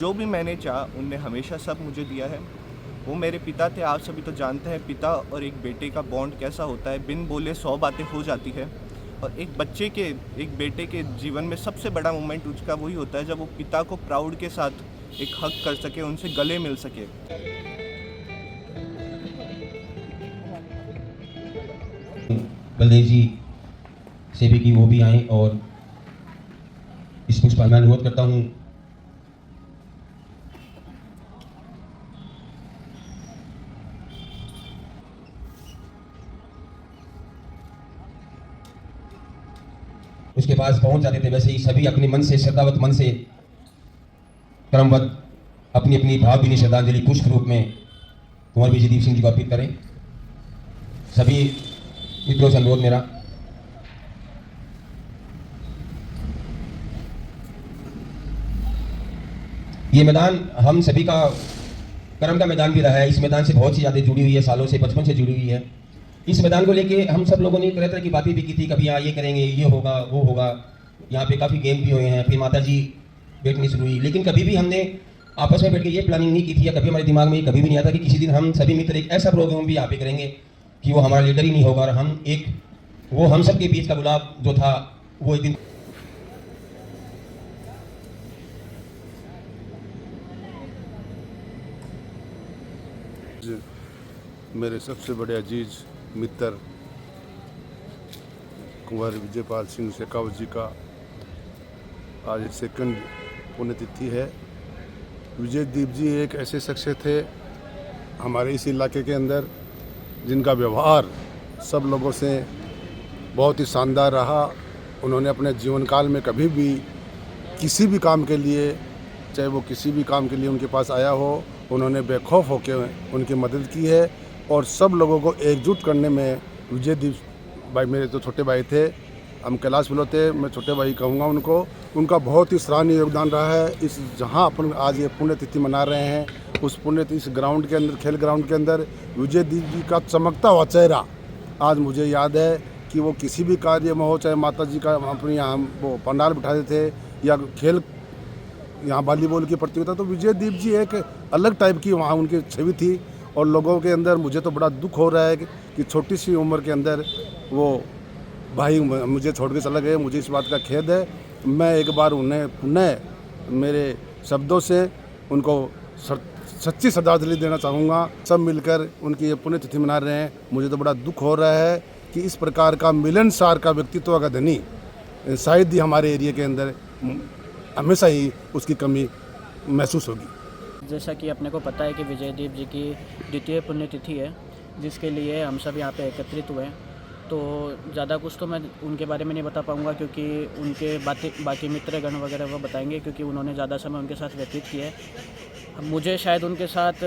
जो भी मैंने चाहा उनने हमेशा सब मुझे दिया है। वो मेरे पिता थे, आप सभी तो जानते हैं पिता और एक बेटे का बॉन्ड कैसा होता है, बिन बोले 100 बातें हो जाती है। और एक बेटे के जीवन में सबसे बड़ा मोमेंट उसका वही होता है जब वो पिता को प्राउड के साथ एक हग कर सके, उनसे गले मिल सके। बलदेव जी से भी कि वो भी आएँ और इस पुष्प मैं अनुरोध करता हूँ। उसके पास पहुंच जाते थे, वैसे ही सभी अपने मन से श्रद्धावत मन से क्रमबद्ध अपनी अपनी भावभीनी श्रद्धांजलि पुष्प रूप में कुंवर विजयदीप सिंह जी को अर्पित करें। सभी मित्रों से अनुरोध मेरा। ये मैदान हम सभी का कर्म का मैदान भी रहा है। इस मैदान से बहुत सी यादें जुड़ी हुई है, सालों से, बचपन से जुड़ी हुई है। इस मैदान को लेके हम सब लोगों ने तरह तरह की बातें भी की थी, कभी यहाँ ये करेंगे, ये होगा, वो होगा। यहाँ पे काफ़ी गेम भी हुए हैं, फिर माता जी बैठनी शुरू हुई, लेकिन कभी भी हमने आपस में बैठ के ये प्लानिंग नहीं की थी, या कभी हमारे दिमाग में ये कभी भी नहीं आता कि किसी दिन हम सभी मित्र एक ऐसा प्रोग्राम भी यहाँ पे करेंगे कि वो हमारा लीडर ही नहीं होगा और हम एक वो हम सब के बीच का गुलाब जो था वो एक दिन मेरे सबसे बड़े अजीज मित्र कुंवर विजयपाल सिंह शेखावत जी का आज सेकंड पुण्यतिथि है। विजयदीप जी एक ऐसे शख्स थे हमारे इस इलाके के अंदर जिनका व्यवहार सब लोगों से बहुत ही शानदार रहा। उन्होंने अपने जीवन काल में कभी भी किसी भी काम के लिए, चाहे वो किसी भी काम के लिए उनके पास आया हो, उन्होंने बेखौफ होकर उनकी मदद की है। और सब लोगों को एकजुट करने में विजयदीप भाई, मेरे तो छोटे भाई थे, हम कैलाश बिलोते, मैं छोटे भाई कहूँगा उनको, उनका बहुत ही सराहनीय योगदान रहा है। इस जहाँ अपन आज ये पुण्यतिथि मना रहे हैं, उस पुण्यतिथि इस ग्राउंड के अंदर, खेल ग्राउंड के अंदर विजयदीप जी का चमकता हुआ चेहरा आज मुझे याद है कि वो किसी भी कार्य में हो, चाहे माता जी का अपने यहाँ वो पंडाल बिठाते थे या खेल यहाँ वॉलीबॉल की प्रतियोगिता, तो विजयदीप जी एक अलग टाइप की वहाँ उनकी छवि थी। और लोगों के अंदर मुझे तो बड़ा दुख हो रहा है कि छोटी सी उम्र के अंदर वो भाई मुझे छोड़ के चला गए। मुझे इस बात का खेद है। मैं एक बार उन्हें पुनः मेरे शब्दों से उनको सच्ची श्रद्धांजलि देना चाहूँगा। सब मिलकर उनकी ये पुण्यतिथि मना रहे हैं। मुझे तो बड़ा दुख हो रहा है कि इस प्रकार का मिलनसार का व्यक्तित्व का धनी शायद ही हमारे एरिया के अंदर हमेशा ही उसकी कमी महसूस होगी। जैसा कि अपने को पता है कि विजयदीप जी की द्वितीय पुण्यतिथि है, जिसके लिए हम सब यहाँ पे एकत्रित हुए हैं। तो ज़्यादा कुछ तो मैं उनके बारे में नहीं बता पाऊँगा, क्योंकि उनके बाकी मित्रगण वगैरह वो बताएंगे, क्योंकि उन्होंने ज़्यादा समय उनके साथ व्यतीत किया है। मुझे शायद उनके साथ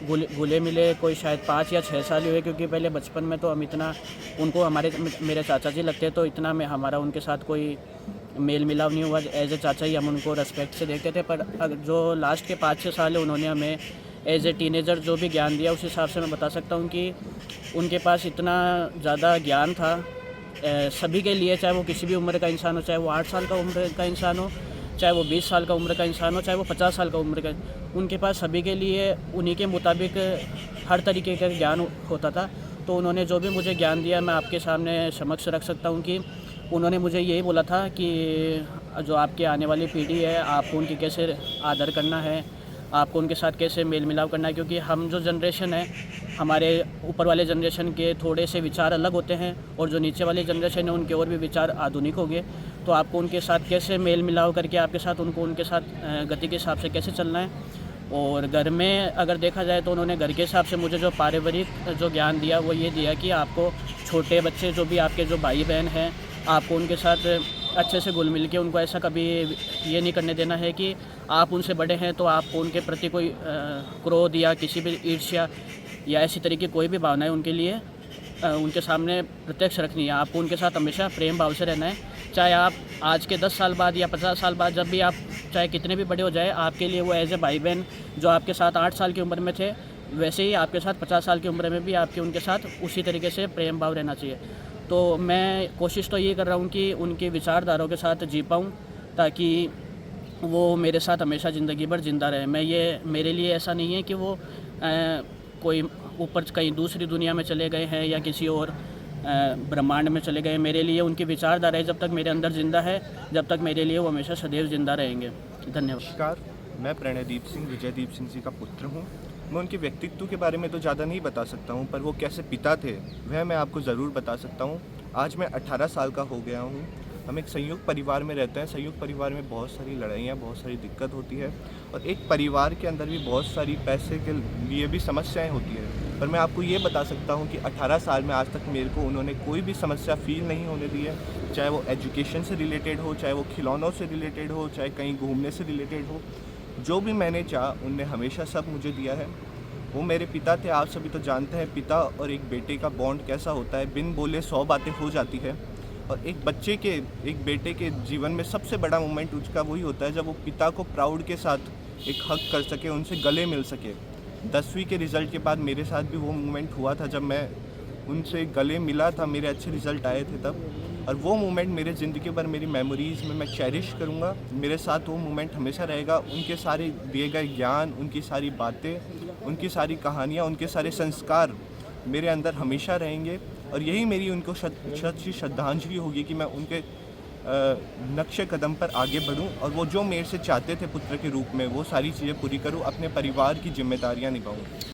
घुले मिले कोई शायद 5 या 6 साल हुए, क्योंकि पहले बचपन में तो हम इतना उनको मेरे चाचा जी लगते, तो इतना में हमारा उनके साथ कोई मेल मिलाव नहीं हुआ। एज ए चाचा ही हम उनको रेस्पेक्ट से देखते थे। पर जो लास्ट के 5-6 साल है, उन्होंने हमें एज ए टीनेजर जो भी ज्ञान दिया, उस हिसाब से मैं बता सकता हूँ कि उनके पास इतना ज़्यादा ज्ञान था सभी के लिए, चाहे वो किसी भी उम्र का इंसान हो, चाहे वो 8 साल का उम्र का इंसान हो, चाहे वो 20 साल का उम्र का इंसान हो, चाहे वो 50 साल का उम्र का। उनके पास सभी के लिए उन्हीं के मुताबिक हर तरीके का ज्ञान होता था। तो उन्होंने जो भी मुझे ज्ञान दिया, मैं आपके सामने समक्ष रख सकता हूँ कि उन्होंने मुझे यही बोला था कि जो आपकी आने वाली पीढ़ी है, आपको उनकी कैसे आदर करना है, आपको उनके साथ कैसे मेल मिलाप करना है। क्योंकि हम जो जनरेशन है, हमारे ऊपर वाले जनरेशन के थोड़े से विचार अलग होते हैं, और जो नीचे वाली जनरेशन है उनके और भी विचार आधुनिक हो गए। तो आपको उनके साथ कैसे मेल मिलाप करके आपके साथ उनके साथ गति के हिसाब से कैसे चलना है। और घर में अगर देखा जाए तो उन्होंने घर के हिसाब से मुझे जो पारिवारिक जो ज्ञान दिया, वो ये दिया कि आपको छोटे बच्चे जो भी आपके जो भाई बहन हैं, आपको उनके साथ अच्छे से घुल मिल के उनको ऐसा कभी ये नहीं करने देना है कि आप उनसे बड़े हैं तो आपको उनके प्रति कोई क्रोध या किसी भी ईर्ष्या या ऐसी तरीके कोई भी भावनाएं उनके लिए उनके सामने प्रत्यक्ष रखनी है। आपको उनके साथ हमेशा प्रेम भाव से रहना है। चाहे आप आज के 10 साल बाद या 50 साल बाद, जब भी आप चाहे कितने भी बड़े हो जाए, आपके लिए वो एज ए भाई बहन जो आपके साथ 8 साल की उम्र में थे, वैसे ही आपके साथ 50 साल की उम्र में भी आपके उनके साथ उसी तरीके से प्रेम भाव रहना चाहिए। तो मैं कोशिश तो ये कर रहा हूँ कि उनकी विचारधाराओं के साथ जी पाऊँ, ताकि वो मेरे साथ हमेशा ज़िंदगी भर जिंदा रहे। मेरे लिए ऐसा नहीं है कि वो कोई ऊपर कहीं दूसरी दुनिया में चले गए हैं या किसी और ब्रह्मांड में चले गए। मेरे लिए उनकी विचारधारा जब तक मेरे अंदर ज़िंदा है, जब तक मेरे लिए वो हमेशा सदैव ज़िंदा रहेंगे। धन्यवाद। नमस्कार, मैं प्रणयदीप सिंह विजयदीप सिंह जी का पुत्र हूँ। मैं उनके व्यक्तित्व के बारे में तो ज़्यादा नहीं बता सकता हूँ, पर वो कैसे पिता थे वह मैं आपको ज़रूर बता सकता हूँ। आज मैं 18 साल का हो गया हूँ। हम एक संयुक्त परिवार में रहते हैं। संयुक्त परिवार में बहुत सारी लड़ाइयाँ, बहुत सारी दिक्कत होती है और एक परिवार के अंदर भी बहुत सारी पैसे के लिए भी समस्याएं होती है। पर मैं आपको ये बता सकता हूँ कि 18 साल में आज तक मेरे को उन्होंने कोई भी समस्या फील नहीं होने दी है, चाहे वो एजुकेशन से रिलेटेड हो, चाहे वो खिलौनों से रिलेटेड हो, चाहे कहीं घूमने से रिलेटेड हो। जो भी मैंने चाहा उनने हमेशा सब मुझे दिया है। वो मेरे पिता थे। आप सभी तो जानते हैं पिता और एक बेटे का बॉन्ड कैसा होता है। बिन बोले 100 बातें हो जाती है और एक बेटे के जीवन में सबसे बड़ा मोमेंट उसका वही होता है जब वो पिता को प्राउड के साथ एक हक कर सके, उनसे गले मिल सके। 10वीं के रिज़ल्ट के बाद मेरे साथ भी वो मोमेंट हुआ था जब मैं उनसे गले मिला था, मेरे अच्छे रिज़ल्ट आए थे तब। और वो मोमेंट मेरे ज़िंदगी भर मेरी मेमोरीज़ में मैं चेरिश करूँगा। मेरे साथ वो मोमेंट हमेशा रहेगा। उनके सारे दिए गए ज्ञान, उनकी सारी बातें, उनकी सारी कहानियाँ, उनके सारे संस्कार मेरे अंदर हमेशा रहेंगे और यही मेरी उनको सच्ची श्रद्धांजलि होगी कि मैं उनके नक्शे कदम पर आगे बढ़ूं और वो जो मेरे से चाहते थे पुत्र के रूप में वो सारी चीज़ें पूरी करूं, अपने परिवार की जिम्मेदारियां निभाऊं।